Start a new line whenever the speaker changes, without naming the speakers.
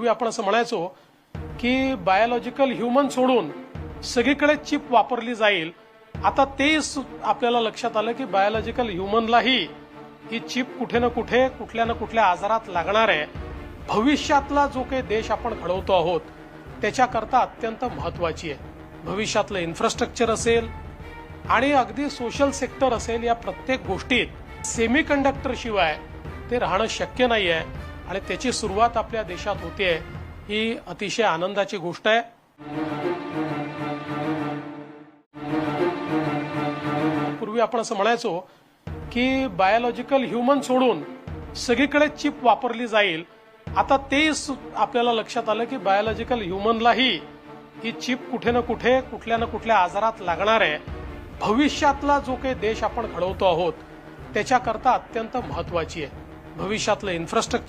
पूर्वी आपण असं म्हणायचो की बायोलॉजिकल ह्युमन सोडून सगळीकडे चिप वापरली जाईल. आता ते आपल्याला लक्षात आलं की बायोलॉजिकल ह्युमनलाही ही चिप कुठे ना कुठे कुठल्या ना कुठल्या आजारात लागणार आहे. भविष्यातला जो काही देश आपण घडवतो आहोत त्याच्याकरता अत्यंत महत्वाची आहे. भविष्यातलं इन्फ्रास्ट्रक्चर असेल आणि अगदी सोशल सेक्टर असेल, या प्रत्येक गोष्टीत सेमीकंडक्टर शिवाय ते राहणं शक्य नाही आहे आणि त्याची सुरुवात आपल्या देशात होते. ही अतिशय आनंदाची गोष्ट आहे. पूर्वी आपण असं म्हणायचो की बायोलॉजिकल ह्युमन सोडून सगळीकडे चिप वापरली जाईल. आता ते आपल्याला लक्षात आलं की बायोलॉजिकल ह्युमनलाही ही चिप कुठे ना कुठे कुठल्या ना कुठल्या आजारात लागणार आहे. भविष्यातला जो काही देश आपण घडवतो आहोत त्याच्याकरता अत्यंत महत्वाची आहे. भविष्यातलं इन्फ्रास्ट्रक्चर